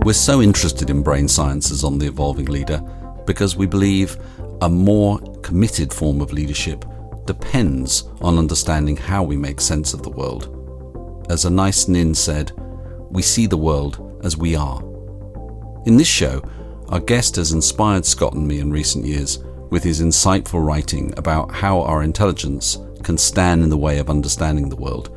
We're so interested in brain sciences on The Evolving Leader because we believe a more committed form of leadership depends on understanding how we make sense of the world. As a nice nin said, we see the world as we are. In this show, our guest has inspired Scott and me in recent years with his insightful writing about how our intelligence can stand in the way of understanding the world,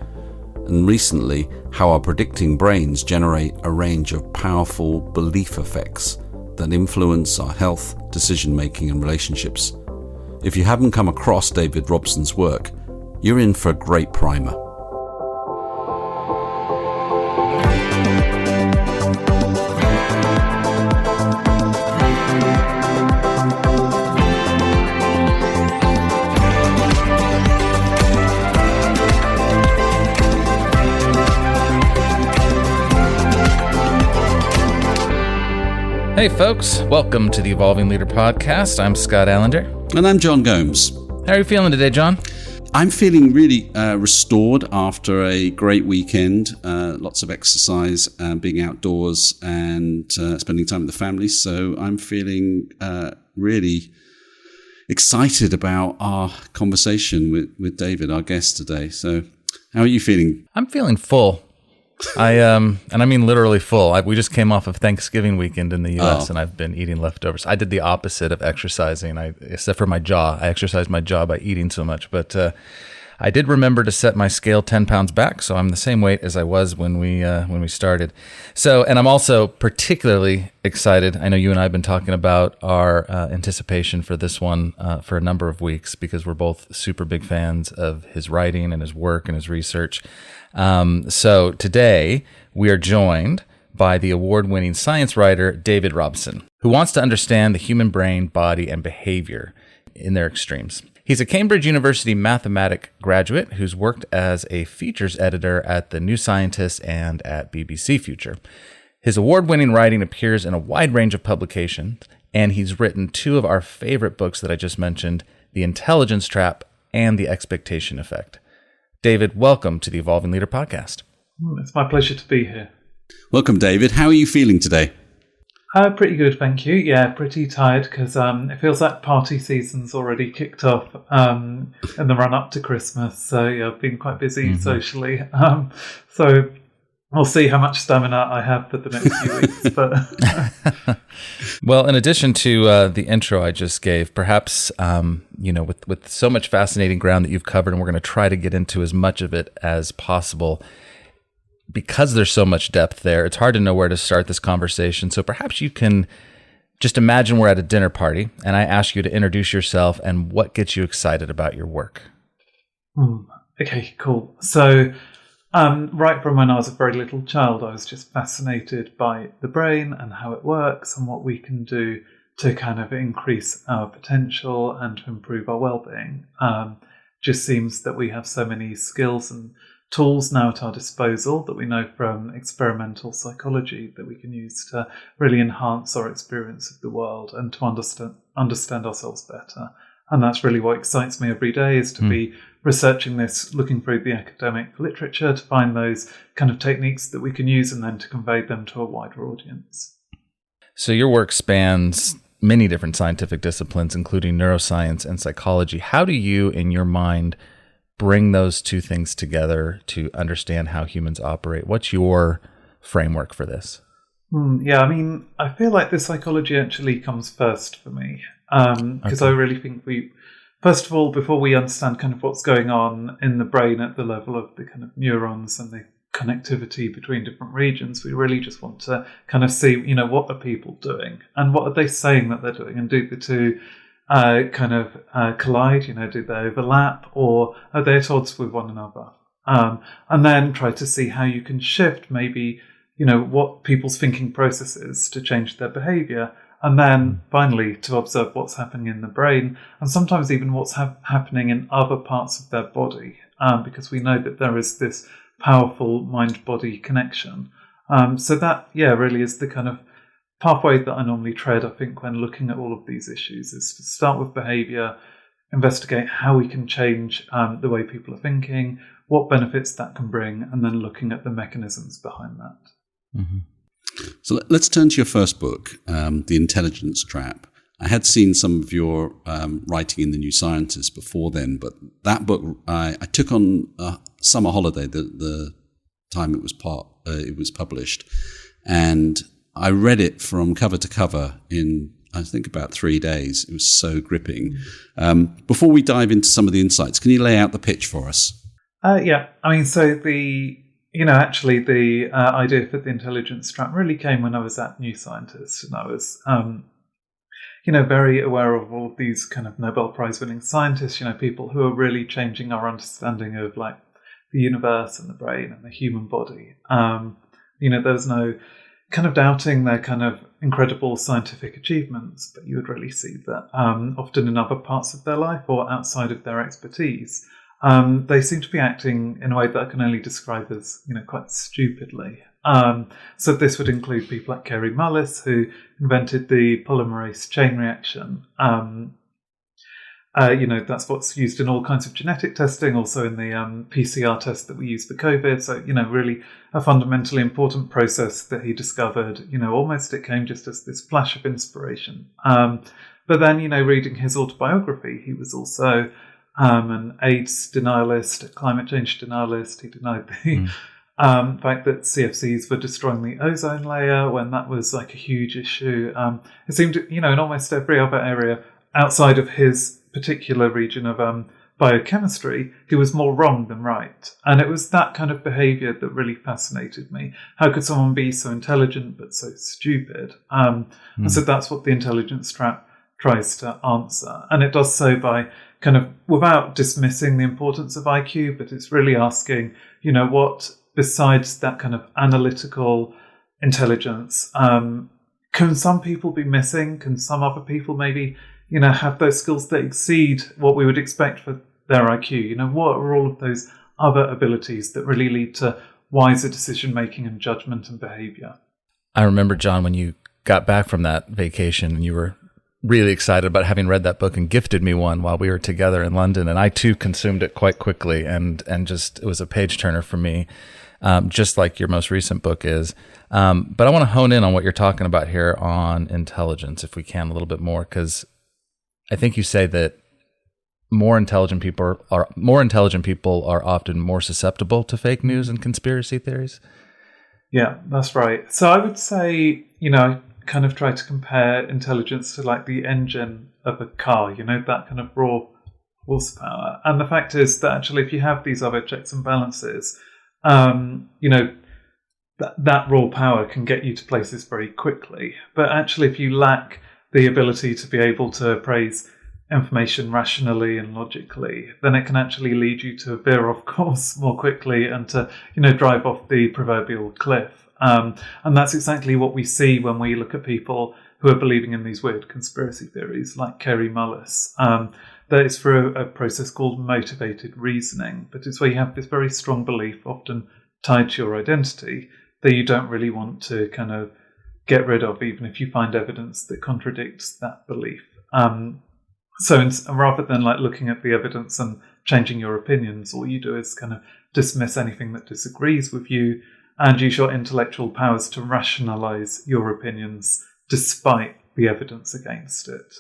and recently how our predicting brains generate a range of powerful belief effects that influence our health, decision-making and relationships. If you haven't come across David Robson's work, you're in for a great primer. Hey folks, welcome to the Evolving Leader Podcast. I'm Scott Allender. And I'm John Gomes. How are you feeling today, John? I'm feeling really restored after a great weekend. Lots of exercise, being outdoors and spending time with the family. So I'm feeling really excited about our conversation with David, our guest today. So how are you feeling? I'm feeling full. And I mean literally full. We just came off of Thanksgiving weekend in the U.S. and I've been eating leftovers. I did the opposite of exercising. Except for my jaw. I exercised my jaw by eating so much. But I did remember to set my scale 10 pounds back, so I'm the same weight as I was when we started. So, and I'm also particularly excited. I know you and I have been talking about our anticipation for this one for a number of weeks because we're both super big fans of his writing and his work and his research. So today we are joined by the award-winning science writer David Robson, who wants to understand the human brain, body, and behavior in their extremes. He's a Cambridge University mathematic graduate who's worked as a features editor at the New Scientist and at BBC Future. His award-winning writing appears in a wide range of publications, and he's written two of our favorite books that I just mentioned, The Intelligence Trap and The Expectation Effect. David, welcome to the Evolving Leader Podcast. It's my pleasure to be here. Welcome, David. How are you feeling today? Pretty good, thank you. Yeah, pretty tired because it feels like party season's already kicked off in the run-up to Christmas. So yeah, I've been quite busy socially. So we'll see how much stamina I have for the next few weeks. But well, in addition to the intro I just gave, perhaps with so much fascinating ground that you've covered, and we're going to try to get into as much of it as possible. Because there's so much depth there, it's hard to know where to start this conversation. So perhaps you can just imagine we're at a dinner party, and I ask you to introduce yourself and what gets you excited about your work. Okay, cool. So right from when I was a very little child, I was just fascinated by the brain and how it works and what we can do to kind of increase our potential and to improve our well-being. Just seems that we have so many skills and tools now at our disposal that we know from experimental psychology that we can use to really enhance our experience of the world and to understand ourselves better. And that's really what excites me every day, is to be researching this, looking through the academic literature to find those kind of techniques that we can use and then to convey them to a wider audience. So your work spans many different scientific disciplines, including neuroscience and psychology. How do you, in your mind, bring those two things together to understand how humans operate? What's your framework for this? Yeah, I mean, I feel like the psychology actually comes first for me, because I really think first of all, before we understand kind of what's going on in the brain at the level of the kind of neurons and the connectivity between different regions, we really just want to kind of see, what are people doing and what are they saying that they're doing, and do the two collide, do they overlap, or are they at odds with one another? And then try to see how you can shift maybe, what people's thinking processes to change their behavior. And then finally to observe what's happening in the brain and sometimes even what's happening in other parts of their body, because we know that there is this powerful mind-body connection. So that, really is the kind of pathway that I normally tread, I think, when looking at all of these issues, is to start with behaviour, investigate how we can change the way people are thinking, what benefits that can bring, and then looking at the mechanisms behind that. Mm-hmm. So let's turn to your first book, The Intelligence Trap. I had seen some of your writing in The New Scientist before then, but that book I took on a summer holiday the time it was published, and I read it from cover to cover in, I think, about 3 days. It was so gripping. Before we dive into some of the insights, can you lay out the pitch for us? Yeah. I mean, so the idea for the intelligence trap really came when I was at New Scientist, and I was, very aware of all of these kind of Nobel Prize winning scientists, people who are really changing our understanding of like the universe and the brain and the human body. There was no kind of doubting their kind of incredible scientific achievements, but you would really see that often in other parts of their life or outside of their expertise, they seem to be acting in a way that I can only describe as, quite stupidly. So this would include people like Kary Mullis, who invented the polymerase chain reaction. That's what's used in all kinds of genetic testing, also in the PCR test that we use for COVID. So, really a fundamentally important process that he discovered. Almost it came just as this flash of inspiration. But then, reading his autobiography, he was also an AIDS denialist, a climate change denialist. He denied the fact that CFCs were destroying the ozone layer when that was like a huge issue. It seemed, in almost every other area outside of his particular region of biochemistry, he was more wrong than right. And it was that kind of behaviour that really fascinated me. How could someone be so intelligent but so stupid? And so that's what the intelligence trap tries to answer. And it does so by kind of, without dismissing the importance of IQ, but it's really asking, what, besides that kind of analytical intelligence, can some people be missing? Can some other people maybe have those skills that exceed what we would expect for their IQ? What are all of those other abilities that really lead to wiser decision-making and judgment and behavior? I remember, John, when you got back from that vacation and you were really excited about having read that book and gifted me one while we were together in London. And I too consumed it quite quickly and just, it was a page turner for me, just like your most recent book is. But I want to hone in on what you're talking about here on intelligence, if we can, a little bit more, because I think you say that more intelligent people are often more susceptible to fake news and conspiracy theories. Yeah, that's right. So I would say, kind of try to compare intelligence to like the engine of a car, that kind of raw horsepower. And the fact is that actually if you have these other checks and balances, that raw power can get you to places very quickly. But actually if you lack the ability to be able to appraise information rationally and logically, then it can actually lead you to veer off course more quickly and to, drive off the proverbial cliff. And that's exactly what we see when we look at people who are believing in these weird conspiracy theories, like Kary Mullis. That is through a process called motivated reasoning, but it's where you have this very strong belief, often tied to your identity, that you don't really want to kind of get rid of, even if you find evidence that contradicts that belief. So rather than like looking at the evidence and changing your opinions, all you do is kind of dismiss anything that disagrees with you and use your intellectual powers to rationalize your opinions despite the evidence against it.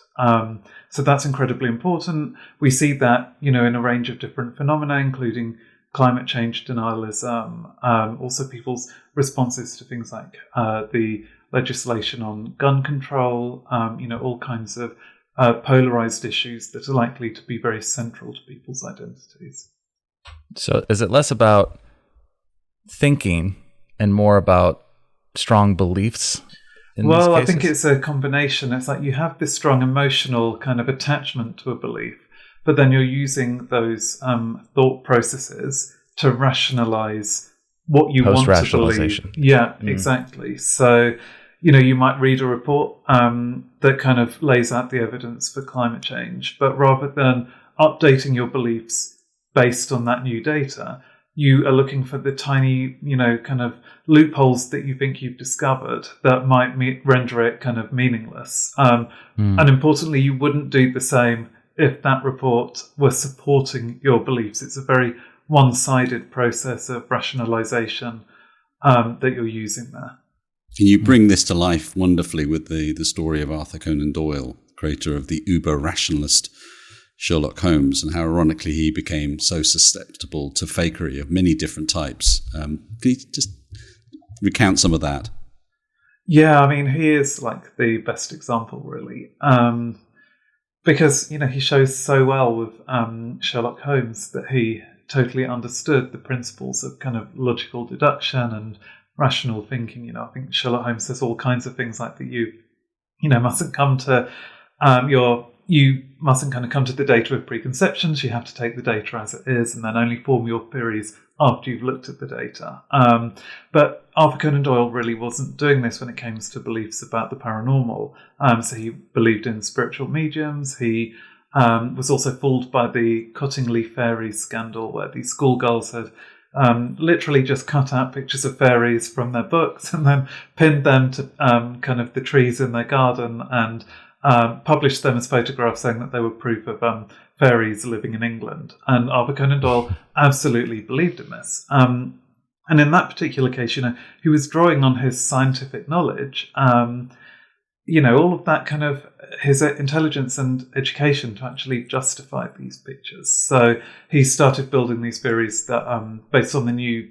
So that's incredibly important. We see that, in a range of different phenomena, including climate change denialism, also people's responses to things like the legislation on gun control, all kinds of polarized issues that are likely to be very central to people's identities. So is it less about thinking and more about strong beliefs? Well, I think it's a combination. It's like you have this strong emotional kind of attachment to a belief, but then you're using those thought processes to rationalize what you want to believe. Yeah, exactly. So, you might read a report that kind of lays out the evidence for climate change, but rather than updating your beliefs based on that new data, you are looking for the tiny, kind of loopholes that you think you've discovered that might render it kind of meaningless. And importantly, you wouldn't do the same if that report were supporting your beliefs. It's a very one-sided process of rationalization that you're using there. And you bring this to life wonderfully with the story of Arthur Conan Doyle, creator of the uber-rationalist Sherlock Holmes, and how ironically he became so susceptible to fakery of many different types. Can you just recount some of that? Yeah, I mean, he is like the best example, really. Because, he shows so well with Sherlock Holmes that he totally understood the principles of kind of logical deduction and rational thinking. I think Sherlock Holmes says all kinds of things like that you mustn't come to you mustn't kind of come to the data with preconceptions. You have to take the data as it is and then only form your theories after you've looked at the data. But Arthur Conan Doyle really wasn't doing this when it came to beliefs about the paranormal. So he believed in spiritual mediums. He was also fooled by the Cottingley fairies scandal, where these schoolgirls had literally just cut out pictures of fairies from their books and then pinned them to kind of the trees in their garden and published them as photographs, saying that they were proof of fairies living in England. And Arthur Conan Doyle absolutely believed in this. And in that particular case, he was drawing on his scientific knowledge, all of that kind of his intelligence and education to actually justify these pictures. So he started building these theories that, based on the new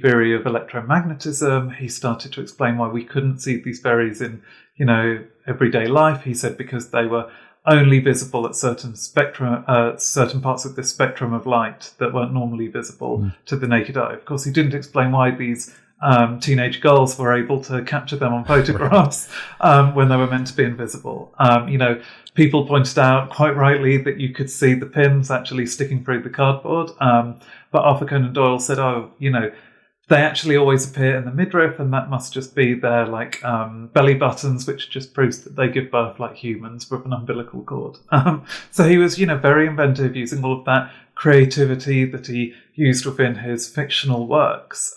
theory of electromagnetism. He started to explain why we couldn't see these fairies in, everyday life. He said because they were only visible at certain parts of the spectrum of light that weren't normally visible to the naked eye. Of course, he didn't explain why these teenage girls were able to capture them on photographs when they were meant to be invisible. People pointed out quite rightly that you could see the pins actually sticking through the cardboard. But Arthur Conan Doyle said, they actually always appear in the midriff, and that must just be their belly buttons, which just proves that they give birth like humans with an umbilical cord. So he was, very inventive, using all of that creativity that he used within his fictional works,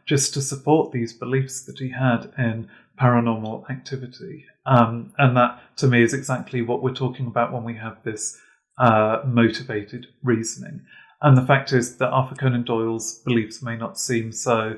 just to support these beliefs that he had in paranormal activity. And that, to me, is exactly what we're talking about when we have this motivated reasoning. And the fact is that Arthur Conan Doyle's beliefs may not seem so,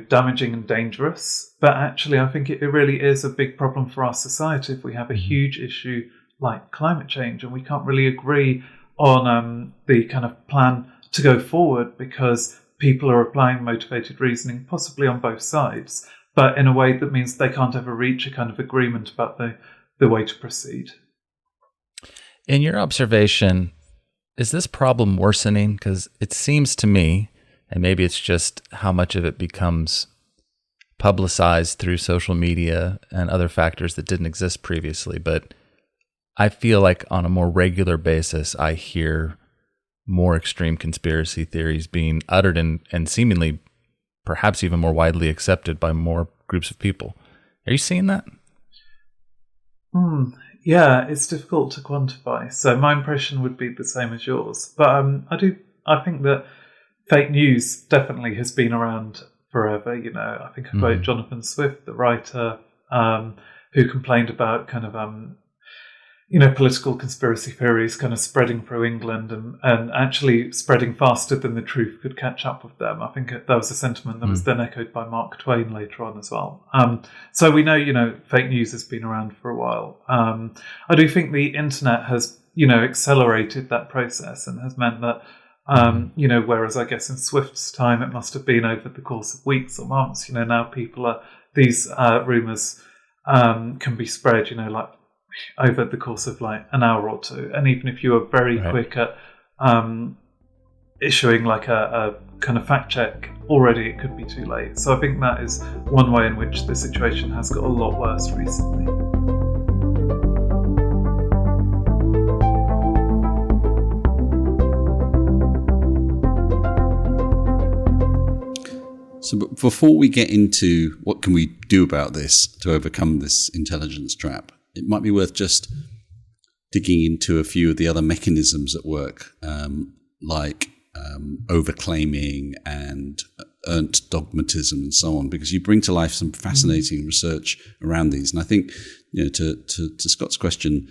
damaging and dangerous, but actually I think it really is a big problem for our society if we have a huge issue like climate change and we can't really agree on the kind of plan to go forward because people are applying motivated reasoning, possibly on both sides, but in a way that means they can't ever reach a kind of agreement about the way to proceed. In your observation, is this problem worsening? Because it seems to me, and maybe it's just how much of it becomes publicized through social media and other factors that didn't exist previously, but I feel like on a more regular basis, I hear more extreme conspiracy theories being uttered and seemingly perhaps even more widely accepted by more groups of people. Are you seeing that? Yeah, it's difficult to quantify. So my impression would be the same as yours. But I think that fake news definitely has been around forever. I think I quote Jonathan Swift, the writer, who complained about kind of, political conspiracy theories kind of spreading through England and actually spreading faster than the truth could catch up with them. I think that was a sentiment that was then echoed by Mark Twain later on as well. So we know, fake news has been around for a while. I do think the internet has, accelerated that process and has meant that, whereas I guess in Swift's time it must have been over the course of weeks or months, now these rumours can be spread, over the course of an hour or two. And even if you were very quick at issuing a kind of fact check, already it could be too late. So I think that is one way in which the situation has got a lot worse recently. So before we get into what can we do about this to overcome this intelligence trap, it might be worth just digging into a few of the other mechanisms at work, like overclaiming and earnt dogmatism and so on, because you bring to life some fascinating research around these. And I think, to Scott's question,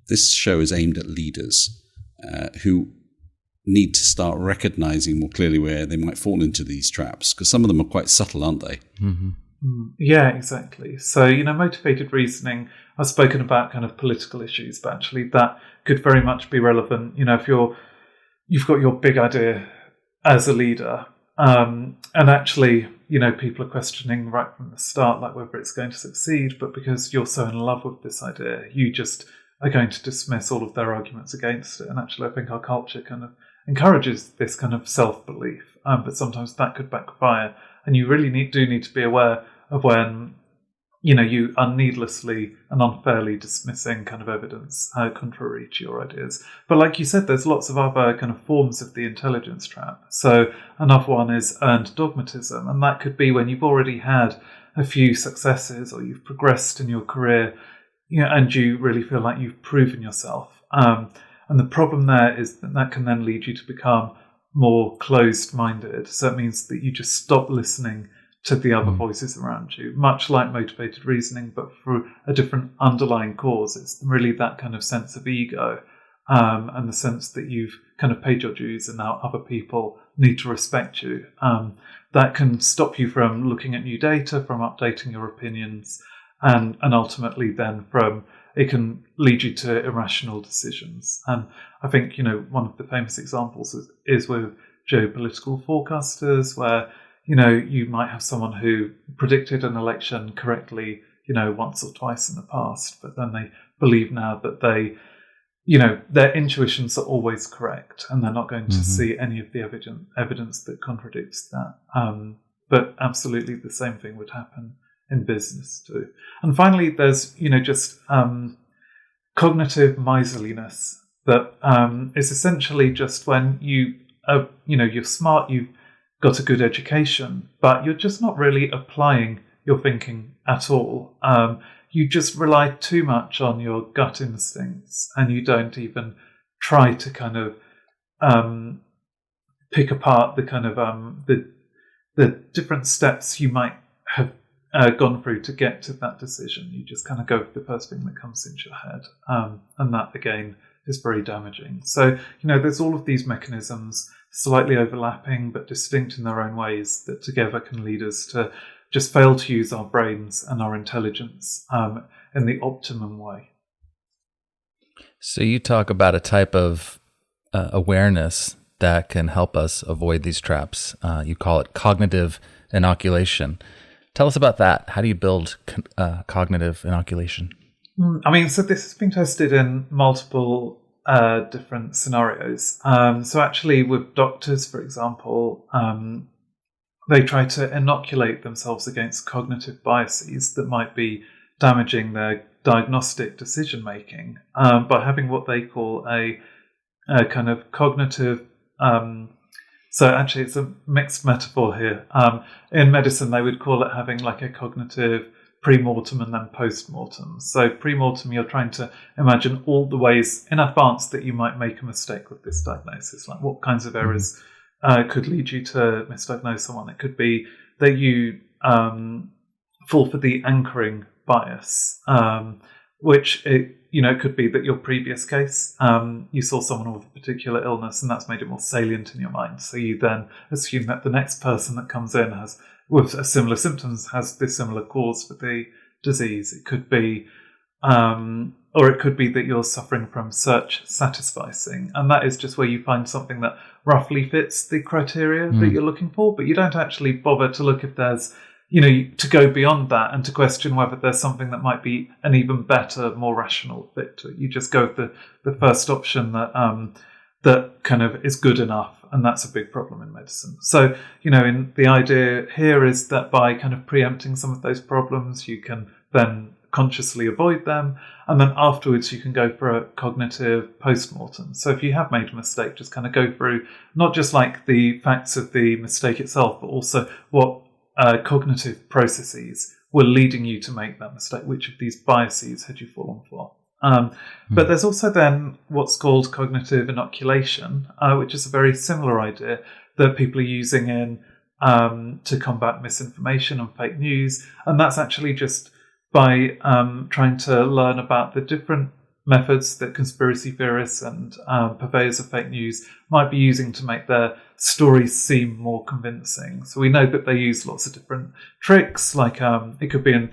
this show is aimed at leaders who need to start recognizing more clearly where they might fall into these traps, because some of them are quite subtle, aren't they? Yeah, exactly. So, motivated reasoning, I've spoken about kind of political issues, but actually that could very much be relevant. If you've got your big idea as a leader, and actually, people are questioning right from the start, like whether it's going to succeed, but because you're so in love with this idea, you just are going to dismiss all of their arguments against it. And actually, I think our culture kind of encourages this kind of self-belief, but sometimes that could backfire. And you really do need to be aware of when, you are needlessly and unfairly dismissing kind of evidence contrary to your ideas. But like you said, there's lots of other kind of forms of the intelligence trap. So another one is earned dogmatism, and that could be when you've already had a few successes or you've progressed in your career, and you really feel like you've proven yourself. And the problem there is that can then lead you to become more closed-minded. So it means that you just stop listening to the other voices around you, much like motivated reasoning, but for a different underlying cause. It's really that kind of sense of ego, and the sense that you've kind of paid your dues and now other people need to respect you. That can stop you from looking at new data, from updating your opinions, and ultimately then it can lead you to irrational decisions. And I think, one of the famous examples is with geopolitical forecasters, where you might have someone who predicted an election correctly, once or twice in the past, but then they believe now that their intuitions are always correct, and they're not going to see any of the evidence that contradicts that. But absolutely the same thing would happen in business too. And finally, there's, just cognitive miserliness, that is essentially just when you're smart, you've got a good education, but you're just not really applying your thinking at all. You just rely too much on your gut instincts, and you don't even try to kind of pick apart the kind of the different steps you might have gone through to get to that decision. You just kind of go with the first thing that comes into your head, and that again is very damaging. So there's all of these mechanisms, slightly overlapping but distinct in their own ways, that together can lead us to just fail to use our brains and our intelligence in the optimum way. So you talk about a type of awareness that can help us avoid these traps. You call it cognitive inoculation. Tell us about that. How do you build cognitive inoculation? So this has been tested in multiple different scenarios. So actually with doctors, for example, they try to inoculate themselves against cognitive biases that might be damaging their diagnostic decision-making by having what they call a kind of cognitive... So actually it's a mixed metaphor here. In medicine, they would call it having like a cognitive pre-mortem and then post-mortem. So pre-mortem, you're trying to imagine all the ways in advance that you might make a mistake with this diagnosis, like what kinds of errors could lead you to misdiagnose someone. It could be that you fall for the anchoring bias, which it could be that your previous case, you saw someone with a particular illness and that's made it more salient in your mind. So you then assume that the next person that comes in with similar symptoms has this similar cause for the disease. It could be, or it could be that you're suffering from search satisficing, and that is just where you find something that roughly fits the criteria that you're looking for, but you don't actually bother to look if there's, to go beyond that and to question whether there's something that might be an even better, more rational fit to it. You just go with the first option that kind of is good enough. And that's a big problem in medicine. So, in the idea here is that by kind of preempting some of those problems, you can then consciously avoid them. And then afterwards, you can go for a cognitive post-mortem. So if you have made a mistake, just kind of go through not just like the facts of the mistake itself, but also what cognitive processes were leading you to make that mistake. Which of these biases had you fallen for? But there's also then what's called cognitive inoculation, which is a very similar idea that people are using in to combat misinformation and fake news. And that's actually just by trying to learn about the different methods that conspiracy theorists and purveyors of fake news might be using to make their stories seem more convincing. So we know that they use lots of different tricks, like it could be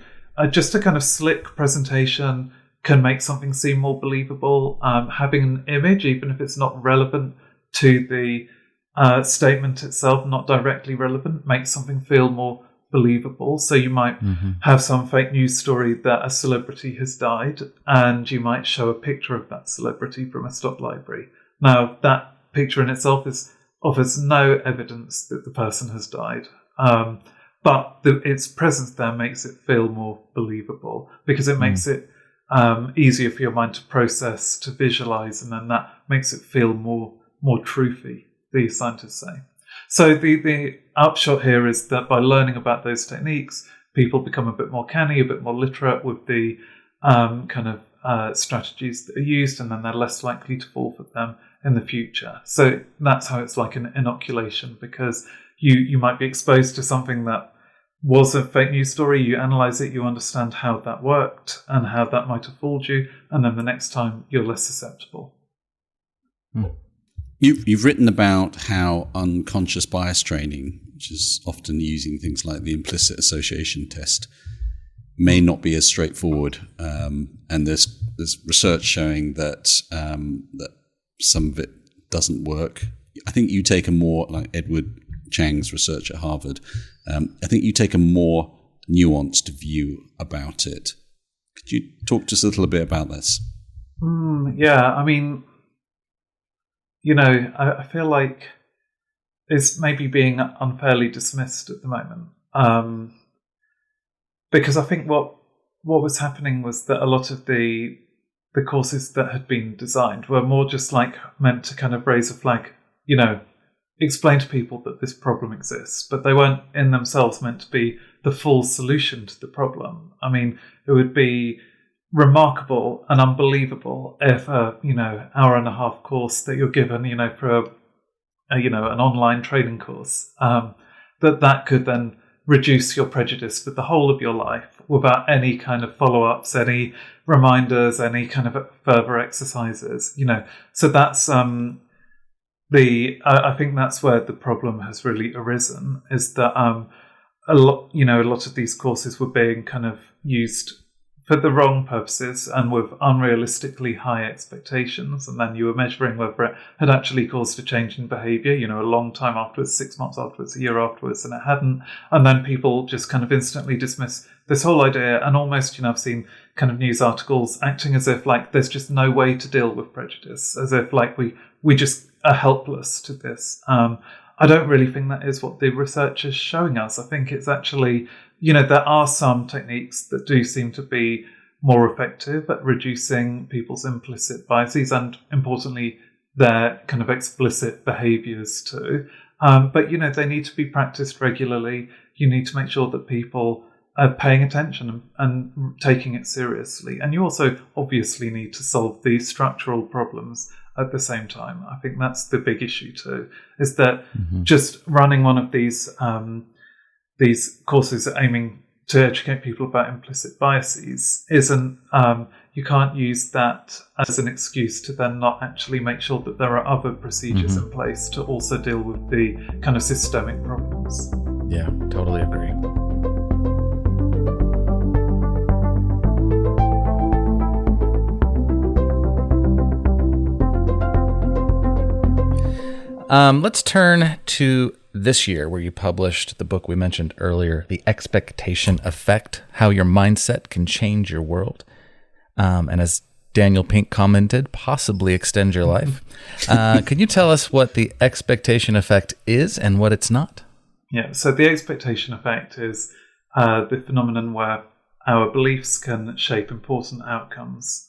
just a kind of slick presentation can make something seem more believable. Having an image, even if it's not relevant to the statement itself, not directly relevant, makes something feel more believable. So you might have some fake news story that a celebrity has died, and you might show a picture of that celebrity from a stock library. Now, that picture in itself offers no evidence that the person has died, but its presence there makes it feel more believable, because it makes it easier for your mind to process, to visualize, and then that makes it feel more truthy, the scientists say. So the upshot here is that by learning about those techniques, people become a bit more canny, a bit more literate with the strategies that are used, and then they're less likely to fall for them in the future. So that's how it's like an inoculation, because you might be exposed to something that was a fake news story, you analyze it, you understand how that worked and how that might have fooled you, and then the next time you're less susceptible. You've written about how unconscious bias training, which is often using things like the implicit association test, may not be as straightforward, and there's research showing that that some of it doesn't work. I think you take a more, like Edward Chang's research at Harvard, I think you take a more nuanced view about it. Could you talk to us a little bit about this? Yeah, I mean, I feel like it's maybe being unfairly dismissed at the moment. Because I think what was happening was that a lot of the courses that had been designed were more just like meant to kind of raise a flag, explain to people that this problem exists, but they weren't in themselves meant to be the full solution to the problem. I mean, it would be remarkable and unbelievable if hour and a half course that you're given, for an online training course, that could then reduce your prejudice for the whole of your life without any kind of follow-ups, any reminders, any kind of further exercises. So that's I think that's where the problem has really arisen, is that a lot of these courses were being kind of used for the wrong purposes and with unrealistically high expectations, and then you were measuring whether it had actually caused a change in behaviour, a long time afterwards, 6 months afterwards, a year afterwards, and it hadn't. And then people just kind of instantly dismiss this whole idea, and almost, I've seen kind of news articles acting as if like there's just no way to deal with prejudice, as if like we just are helpless to this. I don't really think that is what the research is showing us. I think it's actually, there are some techniques that do seem to be more effective at reducing people's implicit biases and, importantly, their kind of explicit behaviours too. But, they need to be practiced regularly. You need to make sure that people are paying attention and taking it seriously. And you also obviously need to solve these structural problems at the same time. I think that's the big issue too, is that just running one of these courses aiming to educate people about implicit biases isn't, you can't use that as an excuse to then not actually make sure that there are other procedures in place to also deal with the kind of systemic problems. Yeah, totally agree. Let's turn to this year, where you published the book we mentioned earlier, The Expectation Effect, How Your Mindset Can Change Your World. And as Daniel Pink commented, possibly extend your life. Can you tell us what the expectation effect is and what it's not? Yeah, so the expectation effect is the phenomenon where our beliefs can shape important outcomes,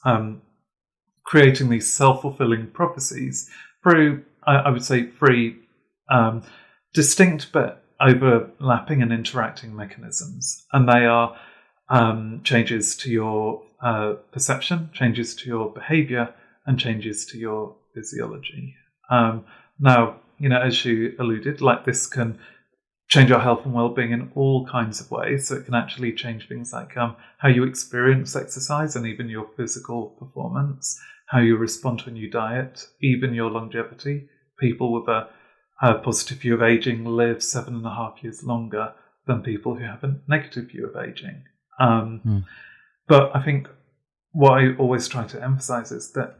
creating these self-fulfilling prophecies through, I would say, three distinct but overlapping and interacting mechanisms. And they are changes to your perception, changes to your behavior, and changes to your physiology. Now, as you alluded, like this can change our health and well-being in all kinds of ways. So it can actually change things like how you experience exercise and even your physical performance, how you respond to a new diet, even your longevity. People with a positive view of aging live 7.5 years longer than people who have a negative view of aging. But I think what I always try to emphasize is that,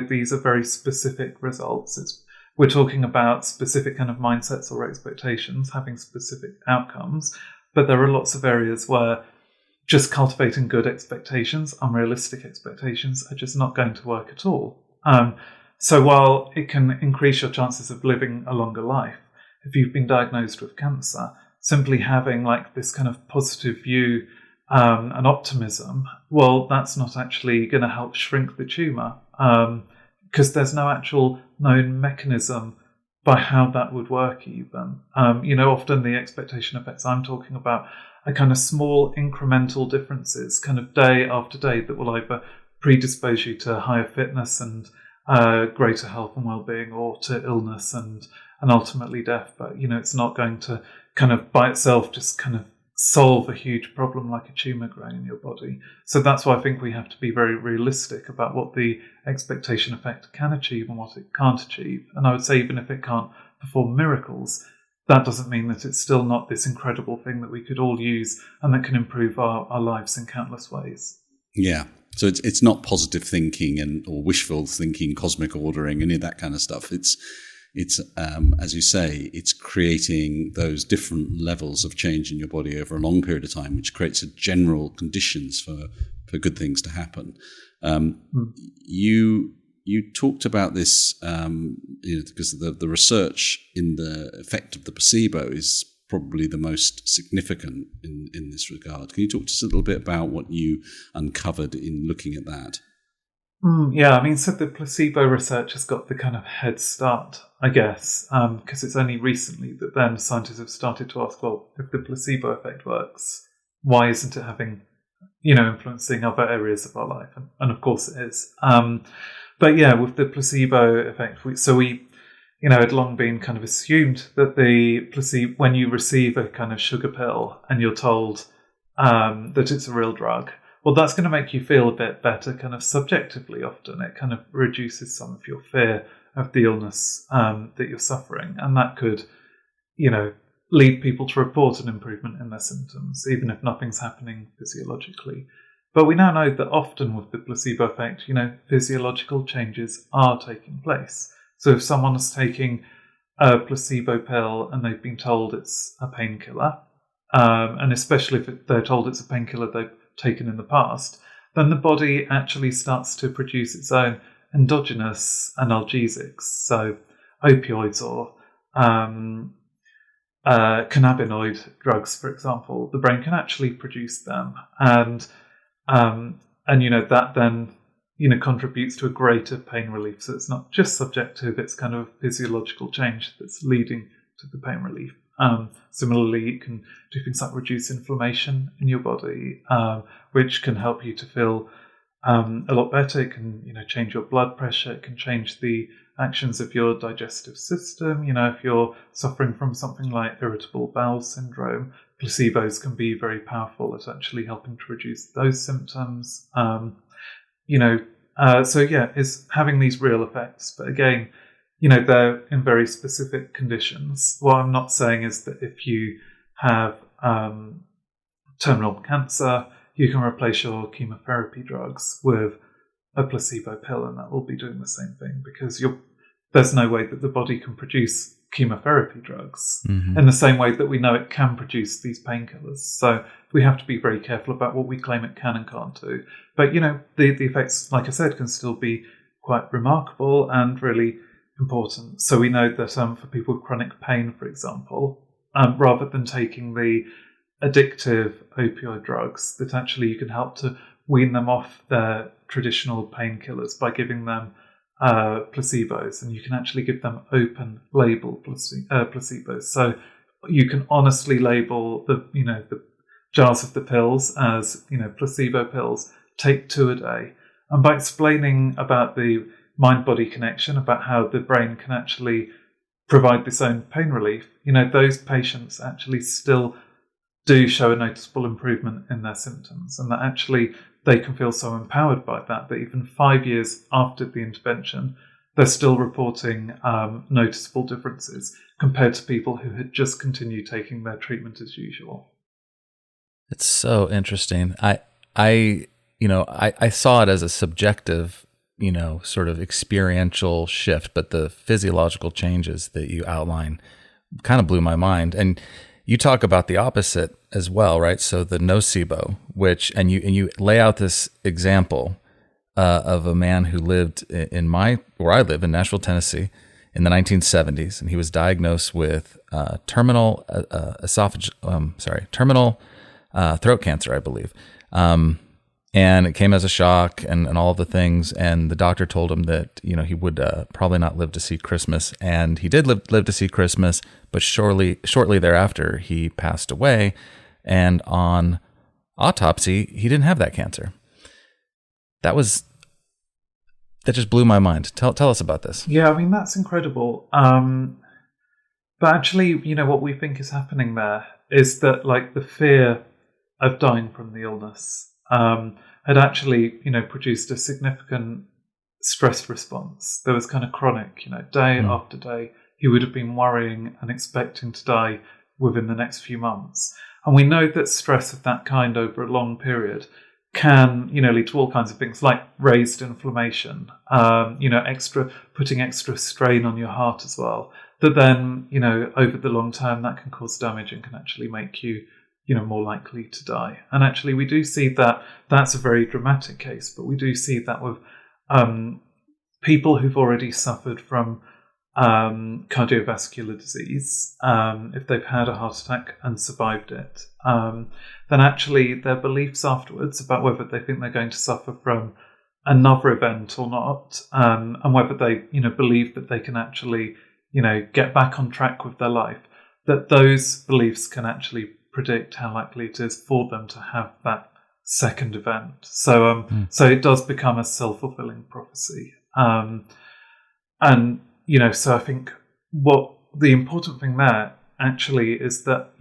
these are very specific results. We're talking about specific kind of mindsets or expectations having specific outcomes, but there are lots of areas where just cultivating good expectations, unrealistic expectations, are just not going to work at all. So while it can increase your chances of living a longer life, if you've been diagnosed with cancer, simply having like this kind of positive view and optimism, well, that's not actually going to help shrink the tumour, because there's no actual known mechanism by how that would work even. Often the expectation effects I'm talking about are kind of small incremental differences, kind of day after day, that will either predispose you to higher fitness and greater health and well-being, or to illness and ultimately death. But, it's not going to kind of by itself just kind of solve a huge problem like a tumour growing in your body. So that's why I think we have to be very realistic about what the expectation effect can achieve and what it can't achieve. And I would say even if it can't perform miracles, that doesn't mean that it's still not this incredible thing that we could all use and that can improve our lives in countless ways. Yeah. So it's not positive thinking or wishful thinking, cosmic ordering, any of that kind of stuff. It's as you say, it's creating those different levels of change in your body over a long period of time, which creates a general conditions for good things to happen. You talked about this, because the research in the effect of the placebo is probably the most significant in this regard. Can you talk to us a little bit about what you uncovered in looking at that? So the placebo research has got the kind of head start, I guess, because it's only recently that then scientists have started to ask, well, if the placebo effect works, why isn't it having, influencing other areas of our life? And of course it is. But with the placebo effect, we had long been kind of assumed that the placebo, when you receive a kind of sugar pill and you're told that it's a real drug, well, that's going to make you feel a bit better kind of subjectively often. It kind of reduces some of your fear of the illness that you're suffering. And that could, lead people to report an improvement in their symptoms, even if nothing's happening physiologically. But we now know that often with the placebo effect, physiological changes are taking place. So if someone is taking a placebo pill and they've been told it's a painkiller, and especially if they're told it's a painkiller they've taken in the past, then the body actually starts to produce its own endogenous analgesics. So opioids or cannabinoid drugs, for example, the brain can actually produce them. And that then, contributes to a greater pain relief. So it's not just subjective, it's kind of a physiological change that's leading to the pain relief. Similarly, it can do things like reduce inflammation in your body, which can help you to feel a lot better. It can, change your blood pressure. It can change the actions of your digestive system. If you're suffering from something like irritable bowel syndrome, placebos can be very powerful at actually helping to reduce those symptoms. It's having these real effects. But again, they're in very specific conditions. What I'm not saying is that if you have terminal cancer, you can replace your chemotherapy drugs with a placebo pill and that will be doing the same thing, because there's no way that the body can produce chemotherapy drugs in the same way that we know it can produce these painkillers. So we have to be very careful about what we claim it can and can't do. But, the effects, like I said, can still be quite remarkable and really important. So we know that for people with chronic pain, for example, rather than taking the addictive opioid drugs, that actually you can help to wean them off their traditional painkillers by giving them placebos, and you can actually give them open label placebos. So you can honestly label the jars of the pills as placebo pills. Take 2 a day, and by explaining about the mind-body connection, about how the brain can actually provide this own pain relief, those patients actually still do show a noticeable improvement in their symptoms, and that actually they can feel so empowered by that even 5 years after the intervention, they're still reporting noticeable differences compared to people who had just continued taking their treatment as usual. It's so interesting. I saw it as a subjective, sort of experiential shift, but the physiological changes that you outline kind of blew my mind. And you talk about the opposite as well, right? So the nocebo, and you lay out this example of a man who lived where I live in Nashville, Tennessee, in the 1970s, and he was diagnosed with terminal throat cancer, I believe. And it came as a shock and all of the things. And the doctor told him that, he would probably not live to see Christmas. And he did live to see Christmas, but shortly thereafter, he passed away. And on autopsy, he didn't have that cancer. That just blew my mind. Tell us about this. Yeah, that's incredible. But actually, what we think is happening there is that, like, the fear of dying from the illness had actually, produced a significant stress response. There was kind of chronic, day after day, he would have been worrying and expecting to die within the next few months. And we know that stress of that kind over a long period can, lead to all kinds of things like raised inflammation, putting extra strain on your heart as well. That then, over the long term, that can cause damage and can actually make you, more likely to die. And actually, we do see that that's a very dramatic case, but we do see that with people who've already suffered from cardiovascular disease, if they've had a heart attack and survived it, then actually their beliefs afterwards about whether they think they're going to suffer from another event or not, and whether they, believe that they can actually, get back on track with their life, that those beliefs can actually predict how likely it is for them to have that second event. So it does become a self-fulfilling prophecy. So I think what the important thing there actually is that,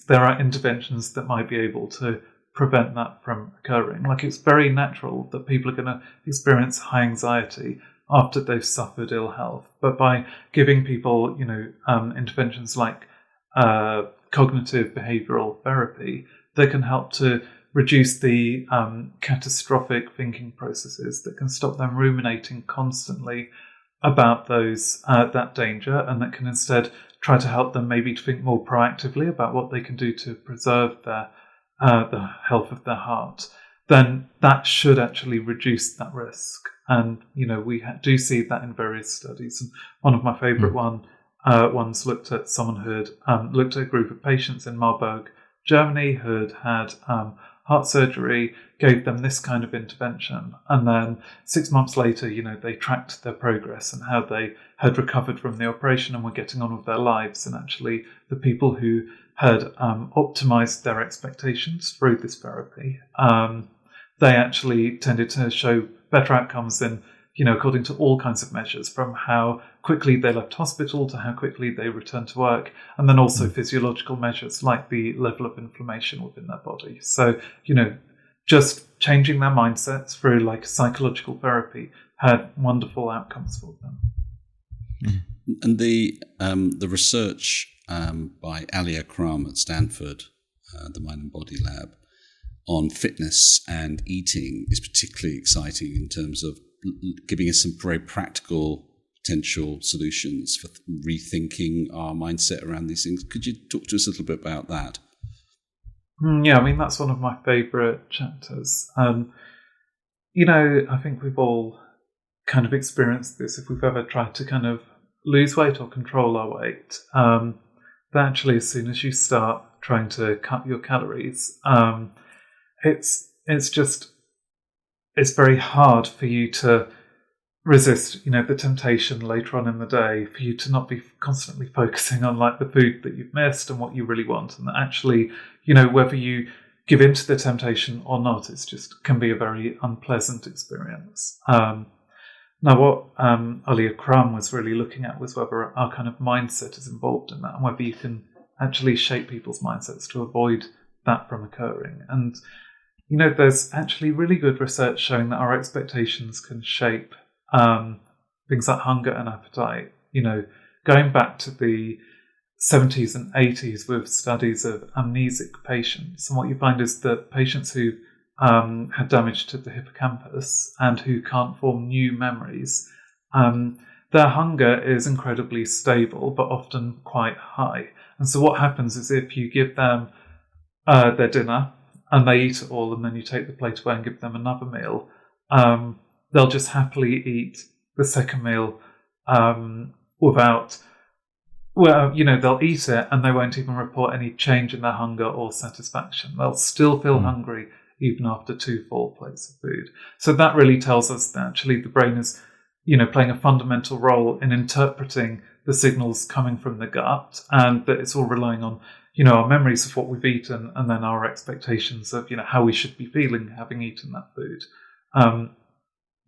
there are interventions that might be able to prevent that from occurring. Like, it's very natural that people are going to experience high anxiety after they've suffered ill health. But by giving people, interventions like cognitive behavioral therapy, they can help to reduce the catastrophic thinking processes that can stop them ruminating constantly about that danger, and that can instead try to help them maybe to think more proactively about what they can do to preserve the health of their heart. Then that should actually reduce that risk. And we do see that in various studies. And one of my favourite ones looked at someone who had looked at a group of patients in Marburg, Germany, who had heart surgery, gave them this kind of intervention. And then 6 months later, they tracked their progress and how they had recovered from the operation and were getting on with their lives. And actually, the people who had optimized their expectations through this therapy, they actually tended to show better outcomes in, according to all kinds of measures, from how quickly they left hospital to how quickly they returned to work, and then also physiological measures like the level of inflammation within their body. So, just changing their mindsets through like psychological therapy had wonderful outcomes for them. And the research by Alia Crum at Stanford, the Mind and Body Lab, on fitness and eating is particularly exciting in terms of giving us some very practical potential solutions for rethinking our mindset around these things. Could you talk to us a little bit about that? Yeah, that's one of my favourite chapters. I think we've all kind of experienced this if we've ever tried to kind of lose weight or control our weight. That actually, as soon as you start trying to cut your calories, it's very hard for you to resist, the temptation later on in the day for you to not be constantly focusing on like the food that you've missed and what you really want. And actually, whether you give in to the temptation or not, it's just can be a very unpleasant experience. Now, what Alia Crum was really looking at was whether our kind of mindset is involved in that, and whether you can actually shape people's mindsets to avoid that from occurring. And, there's actually really good research showing that our expectations can shape things like hunger and appetite. Going back to the 70s and 80s with studies of amnesic patients. And what you find is that patients who had damage to the hippocampus and who can't form new memories, their hunger is incredibly stable, but often quite high. And so what happens is if you give them their dinner and they eat it all, and then you take the plate away and give them another meal, they'll just happily eat the second meal without... they'll eat it and they won't even report any change in their hunger or satisfaction. They'll still feel hungry even after 2 full plates of food. So that really tells us that actually the brain is, playing a fundamental role in interpreting the signals coming from the gut, and that it's all relying on, our memories of what we've eaten and then our expectations of, how we should be feeling having eaten that food.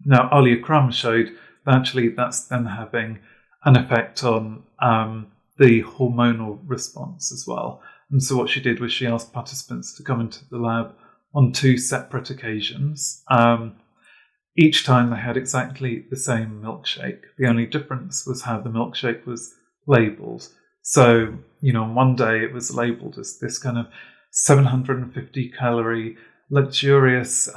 Now, Alia Crum showed that actually that's then having an effect on the hormonal response as well. And so what she did was she asked participants to come into the lab on 2 separate occasions. Each time they had exactly the same milkshake. The only difference was how the milkshake was labelled. So, on one day it was labelled as this kind of 750 calorie luxurious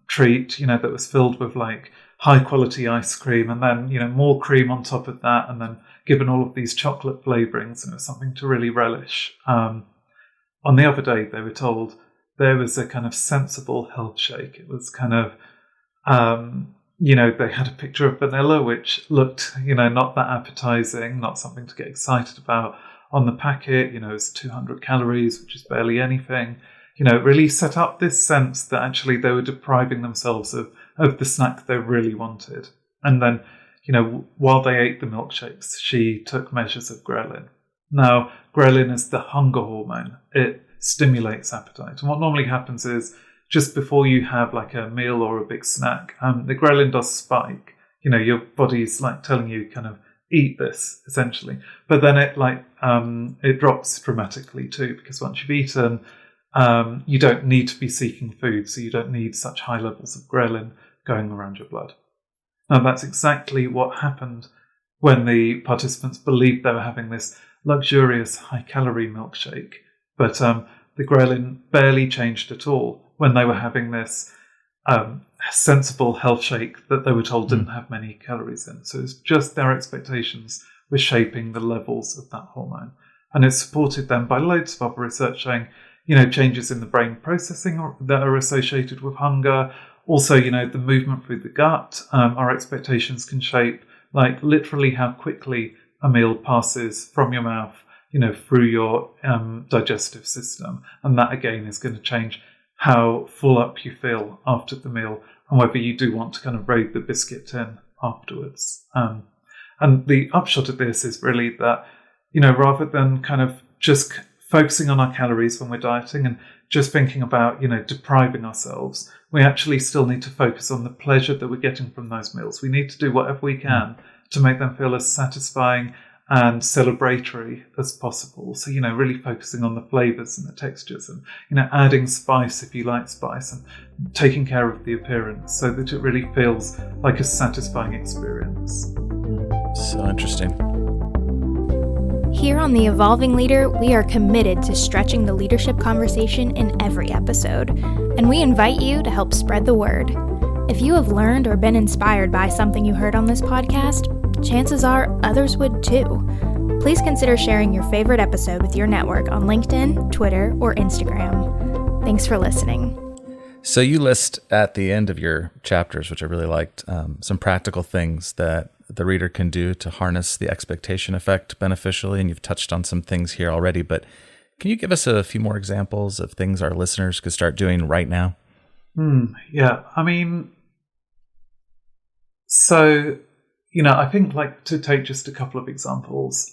treat, that was filled with like high quality ice cream, and then, more cream on top of that, and then given all of these chocolate flavorings, and it was something to really relish. On the other day, they were told there was a kind of sensible health shake. It was kind of, they had a picture of vanilla, which looked, not that appetizing, not something to get excited about. On the packet, it was 200 calories, which is barely anything. It really set up this sense that actually they were depriving themselves of the snack they really wanted. And then, while they ate the milkshakes, she took measures of ghrelin. Now, ghrelin is the hunger hormone. It stimulates appetite. And what normally happens is just before you have like a meal or a big snack, the ghrelin does spike. Your body's like telling you kind of eat this essentially. But then it drops dramatically too, because once you've eaten, you don't need to be seeking food, so you don't need such high levels of ghrelin going around your blood. Now, that's exactly what happened when the participants believed they were having this luxurious high-calorie milkshake, but the ghrelin barely changed at all when they were having this sensible health shake that they were told didn't have many calories in. So it's just their expectations were shaping the levels of that hormone. And it's supported then by loads of other research showing, changes in the brain processing that are associated with hunger. Also, the movement through the gut. Our expectations can shape, like, literally how quickly a meal passes from your mouth, through your digestive system. And that, again, is going to change how full up you feel after the meal and whether you do want to kind of raid the biscuit tin afterwards. And the upshot of this is really that, rather than kind of just focusing on our calories when we're dieting and just thinking about, depriving ourselves, we actually still need to focus on the pleasure that we're getting from those meals. We need to do whatever we can to make them feel as satisfying and celebratory as possible. So, really focusing on the flavors and the textures and, adding spice if you like spice and taking care of the appearance so that it really feels like a satisfying experience. So interesting. Here on The Evolving Leader, we are committed to stretching the leadership conversation in every episode, and we invite you to help spread the word. If you have learned or been inspired by something you heard on this podcast, chances are others would too. Please consider sharing your favorite episode with your network on LinkedIn, Twitter, or Instagram. Thanks for listening. So you list at the end of your chapters, which I really liked, some practical things that the reader can do to harness the expectation effect beneficially, and you've touched on some things here already, but can you give us a few more examples of things our listeners could start doing right now? Yeah, so, I think to take just a couple of examples,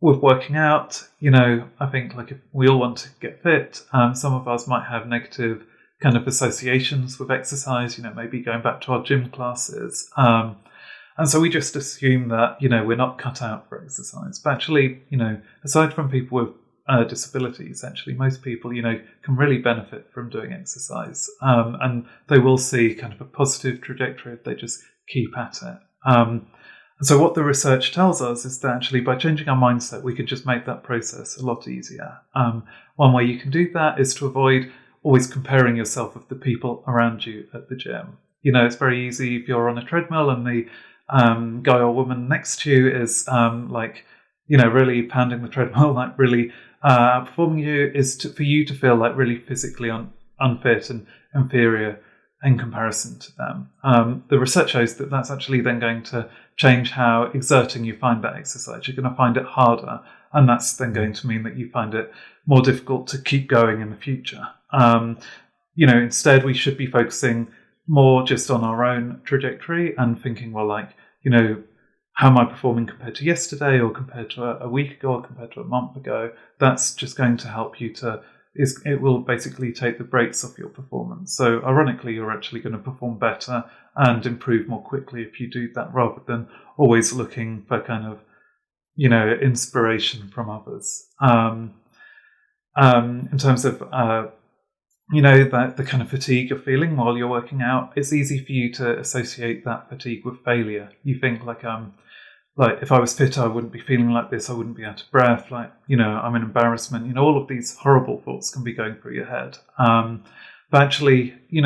with working out, I think if we all want to get fit, some of us might have negative kind of associations with exercise, maybe going back to our gym classes. And so we just assume that, we're not cut out for exercise. But actually, aside from people with disabilities, actually, most people, can really benefit from doing exercise. And they will see kind of a positive trajectory if they just keep at it. So what the research tells us is that actually by changing our mindset, we can just make that process a lot easier. One way you can do that is to avoid always comparing yourself with the people around you at the gym. It's very easy if you're on a treadmill and the guy or woman next to you is really pounding the treadmill, like really outperforming you, for you to feel like really physically unfit and inferior in comparison to them. The research shows that that's actually then going to change how exerting you find that exercise. You're going to find it harder, and that's then going to mean that you find it more difficult to keep going in the future. Instead we should be focusing more just on our own trajectory and thinking, how am I performing compared to yesterday or compared to a week ago or compared to a month ago? That's just going to help you it will basically take the brakes off your performance. So ironically, you're actually going to perform better and improve more quickly if you do that rather than always looking for kind of, inspiration from others. In terms of that the kind of fatigue you're feeling while you're working out, it's easy for you to associate that fatigue with failure. You think like if I was fitter, I wouldn't be feeling like this. I wouldn't be out of breath. I'm an embarrassment. All of these horrible thoughts can be going through your head. But actually, you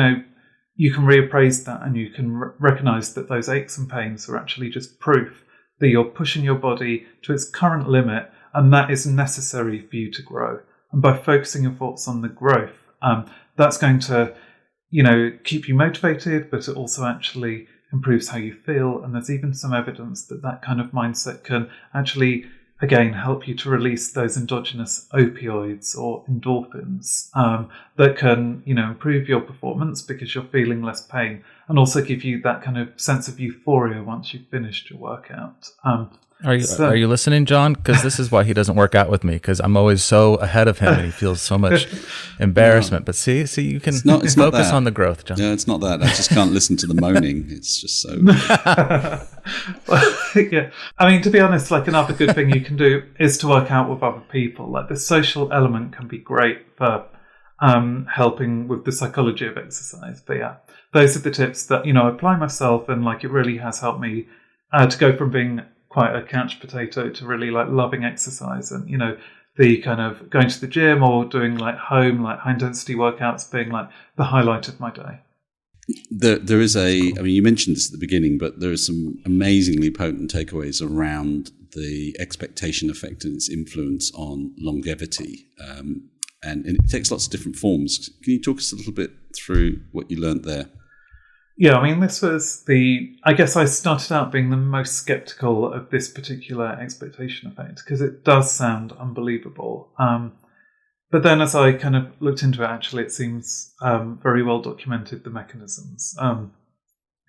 can reappraise that and you can recognize that those aches and pains are actually just proof that you're pushing your body to its current limit, and that is necessary for you to grow. And by focusing your thoughts on the growth, that's going to, keep you motivated, but it also actually improves how you feel. And there's even some evidence that that kind of mindset can actually, again, help you to release those endogenous opioids or endorphins that can, improve your performance because you're feeling less pain, and also give you that kind of sense of euphoria once you've finished your workout. Are you listening, John? Because this is why he doesn't work out with me, because I'm always so ahead of him and he feels so much embarrassment. But see, you can focus on the growth, John. Yeah, it's not that. I just can't listen to the moaning. It's just so... Yeah. I mean, to be honest, another good thing you can do is to work out with other people. The social element can be great for helping with the psychology of exercise. But yeah, those are the tips that, I apply myself, and it really has helped me to go from being quite a couch potato to really loving exercise, and the kind of going to the gym or doing home high intensity workouts being the highlight of my day. There is you mentioned this at the beginning, but there are some amazingly potent takeaways around the expectation effect and its influence on longevity, and it takes lots of different forms. Can you talk us a little bit through what you learned there? Yeah, I mean, this was I guess I started out being the most skeptical of this particular expectation effect because it does sound unbelievable. But then as I kind of looked into it, actually, it seems very well documented, the mechanisms.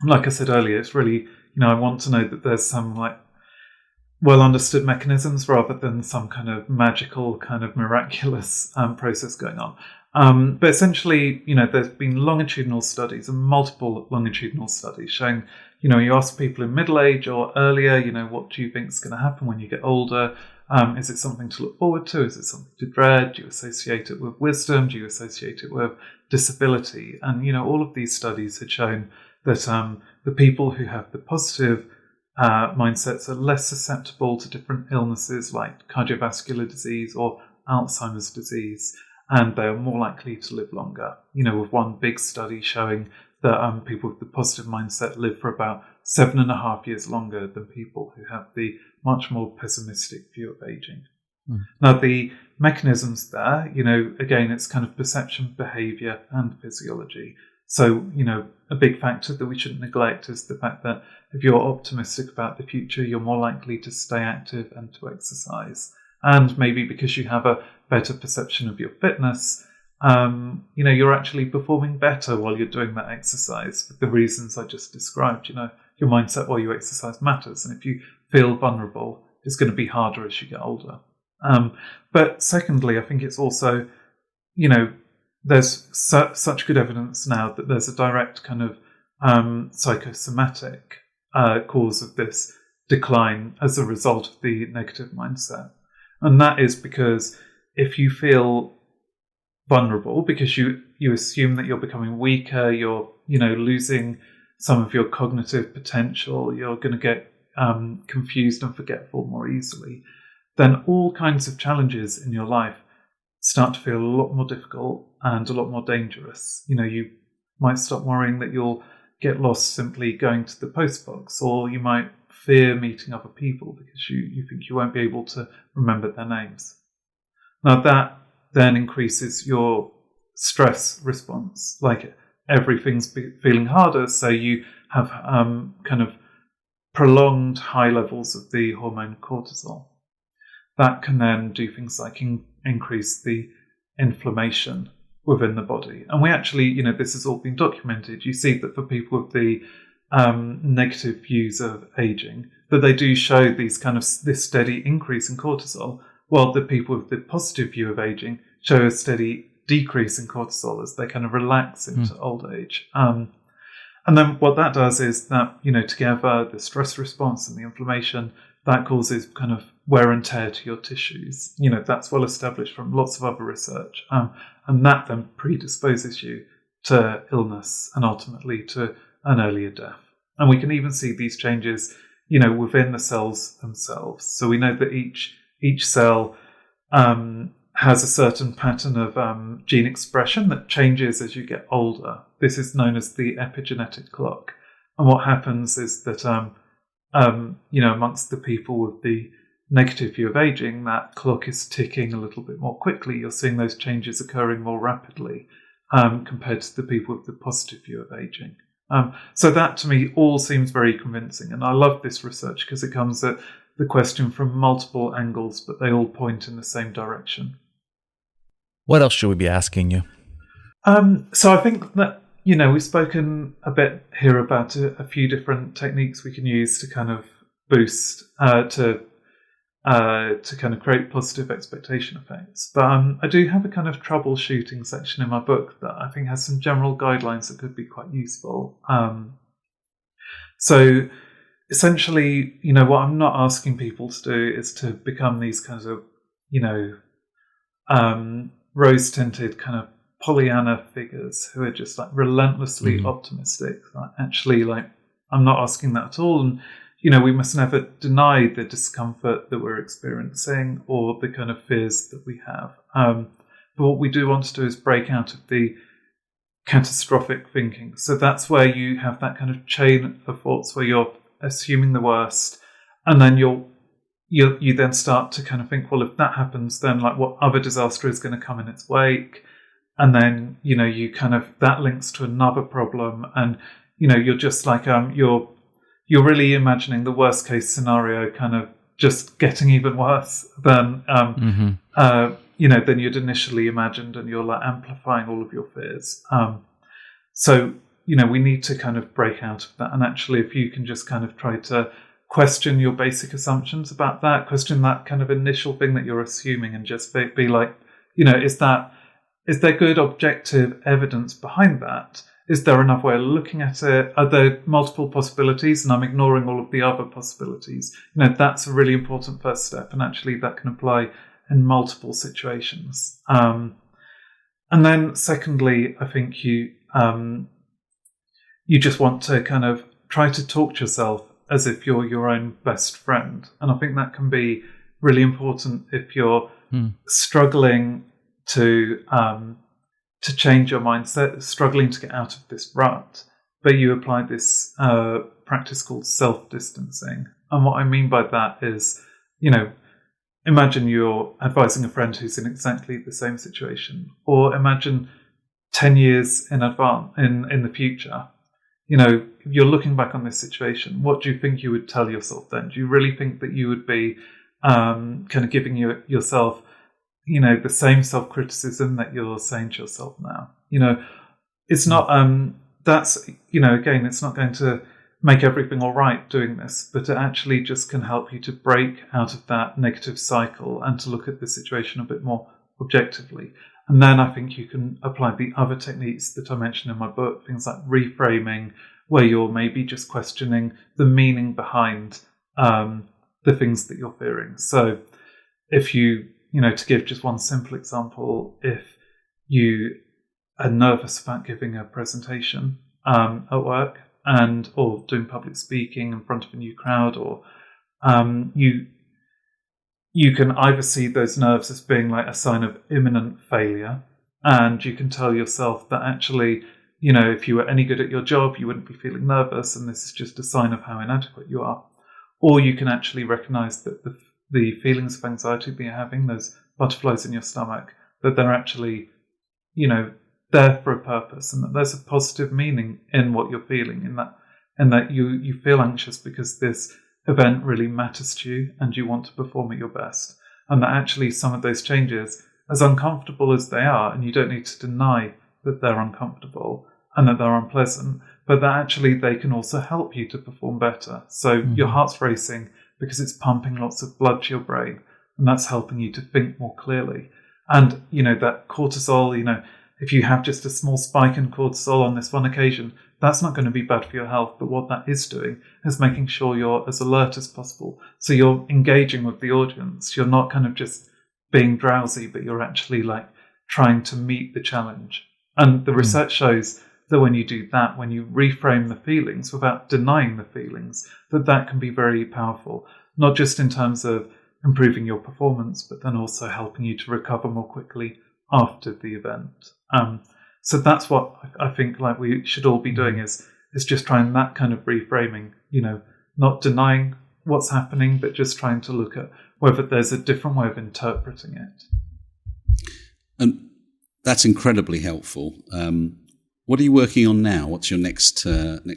Like I said earlier, it's really, I want to know that there's some well understood mechanisms rather than some kind of magical, kind of miraculous process going on. But essentially, there's been longitudinal studies and multiple longitudinal studies showing, you ask people in middle age or earlier, what do you think is going to happen when you get older? Is it something to look forward to? Is it something to dread? Do you associate it with wisdom? Do you associate it with disability? And, all of these studies had shown that the people who have the positive mindsets are less susceptible to different illnesses like cardiovascular disease or Alzheimer's disease, and they are more likely to live longer. With one big study showing that people with the positive mindset live for about 7.5 years longer than people who have the much more pessimistic view of aging. Now, the mechanisms there, again, it's kind of perception, behavior, and physiology. So, a big factor that we shouldn't neglect is the fact that if you're optimistic about the future, you're more likely to stay active and to exercise. And maybe because you have a better perception of your fitness, you're actually performing better while you're doing that exercise for the reasons I just described. Your mindset while you exercise matters. And if you feel vulnerable, it's going to be harder as you get older. But secondly, I think it's also, there's such good evidence now that there's a direct kind of psychosomatic cause of this decline as a result of the negative mindset. And that is because if you feel vulnerable, because you assume that you're becoming weaker, you're losing some of your cognitive potential, you're going to get confused and forgetful more easily, then all kinds of challenges in your life start to feel a lot more difficult and a lot more dangerous. You might stop worrying that you'll get lost simply going to the post box, or you might fear meeting other people because you think you won't be able to remember their names. Now that then increases your stress response, like everything's feeling harder, so you have kind of prolonged high levels of the hormone cortisol. That can then do things like increase the inflammation within the body. And we actually, this has all been documented. You see that for people with the negative views of aging, that they do show this steady increase in cortisol, while the people with the positive view of aging show a steady decrease in cortisol as they kind of relax into old age. And then what that does is that, together, the stress response and the inflammation, that causes kind of wear and tear to your tissues. That's well established from lots of other research. And that then predisposes you to illness and ultimately to an earlier death. And we can even see these changes, within the cells themselves. So we know that each cell has a certain pattern of gene expression that changes as you get older. This is known as the epigenetic clock. And what happens is that, amongst the people with the negative view of aging, that clock is ticking a little bit more quickly. You're seeing those changes occurring more rapidly compared to the people with the positive view of aging. So that, to me, all seems very convincing. And I love this research because it comes at the question from multiple angles, but they all point in the same direction. What else should we be asking you? So I think that, we've spoken a bit here about a few different techniques we can use to kind of boost, to kind of create positive expectation effects. But I do have a kind of troubleshooting section in my book that I think has some general guidelines that could be quite useful. So essentially, what I'm not asking people to do is to become these kinds of, rose-tinted kind of Pollyanna figures who are just like relentlessly optimistic. I'm not asking that at all. And, we must never deny the discomfort that we're experiencing or the kind of fears that we have. But what we do want to do is break out of the catastrophic thinking. So that's where you have that kind of chain of thoughts where you're assuming the worst, and then you then start to kind of think, well, if that happens, then like what other disaster is going to come in its wake? And then, you kind of, that links to another problem. And, you're just like, you're really imagining the worst case scenario kind of just getting even worse than, than you'd initially imagined. And you're like amplifying all of your fears. So, we need to kind of break out of that. And actually, if you can just kind of try to question your basic assumptions about that, question that kind of initial thing that you're assuming, and just be like, is there good objective evidence behind that? Is there another way of looking at it? Are there multiple possibilities and I'm ignoring all of the other possibilities? That's a really important first step, and actually that can apply in multiple situations. And then secondly, I think you just want to kind of try to talk to yourself as if you're your own best friend. And I think that can be really important if you're struggling to change your mindset, struggling to get out of this rut, but you apply this practice called self-distancing. And what I mean by that is, imagine you're advising a friend who's in exactly the same situation, or imagine 10 years in advance, in the future. If you're looking back on this situation, what do you think you would tell yourself then? Do you really think that you would be kind of giving yourself, the same self-criticism that you're saying to yourself now? It's not, again, it's not going to make everything all right doing this, but it actually just can help you to break out of that negative cycle and to look at the situation a bit more objectively. And then I think you can apply the other techniques that I mentioned in my book, things like reframing, where you're maybe just questioning the meaning behind the things that you're fearing. So if you to give just one simple example, if you are nervous about giving a presentation at work or doing public speaking in front of a new crowd, or you can either see those nerves as being like a sign of imminent failure, and you can tell yourself that actually, if you were any good at your job, you wouldn't be feeling nervous, and this is just a sign of how inadequate you are. Or you can actually recognize that the feelings of anxiety that you're having, those butterflies in your stomach, that they're actually, there for a purpose, and that there's a positive meaning in what you're feeling, in that you feel anxious because this event really matters to you and you want to perform at your best. And that actually some of those changes, as uncomfortable as they are, and you don't need to deny that they're uncomfortable and that they're unpleasant, but that actually they can also help you to perform better. So your heart's racing because it's pumping lots of blood to your brain, and that's helping you to think more clearly. And, that cortisol, if you have just a small spike in cortisol on this one occasion, that's not going to be bad for your health. But what that is doing is making sure you're as alert as possible. So you're engaging with the audience. You're not kind of just being drowsy, but you're actually like trying to meet the challenge. And the research shows that when you do that, when you reframe the feelings without denying the feelings, that can be very powerful, not just in terms of improving your performance, but then also helping you to recover more quickly after the event. So that's what I think like we should all be doing is just trying that kind of reframing, not denying what's happening, but just trying to look at whether there's a different way of interpreting it. And that's incredibly helpful. What are you working on now? What's your next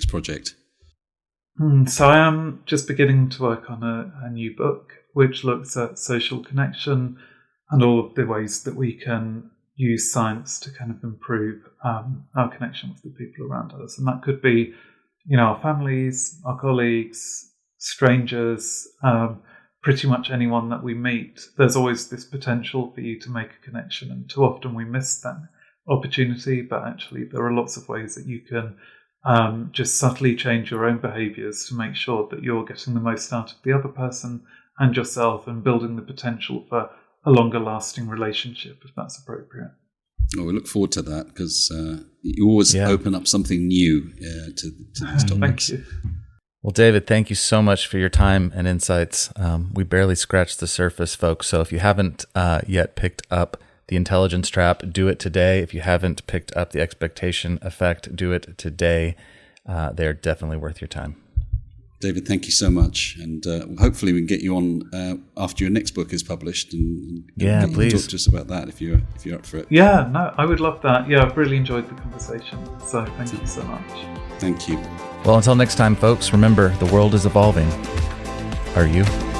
project? So I am just beginning to work on a new book, which looks at social connection and all of the ways that we can use science to kind of improve our connection with the people around us. And that could be, our families, our colleagues, strangers, pretty much anyone that we meet. There's always this potential for you to make a connection, and too often we miss that opportunity. But actually there are lots of ways that you can just subtly change your own behaviours to make sure that you're getting the most out of the other person and yourself, and building the potential for a longer lasting relationship, if that's appropriate. Well, we look forward to that, because you always open up something new to these topics. Thank you. Well, David, thank you so much for your time and insights. We barely scratched the surface, folks. So if you haven't yet picked up The Intelligence Trap, do it today. If you haven't picked up The Expectation Effect, do it today. They're definitely worth your time. David, thank you so much, and hopefully we can get you on after your next book is published, and please talk to us about that if you're up for it. Yeah, no, I would love that. Yeah, I've really enjoyed the conversation, so thank you so much. Thank you. Well, until next time, folks, remember, the world is evolving. Are you?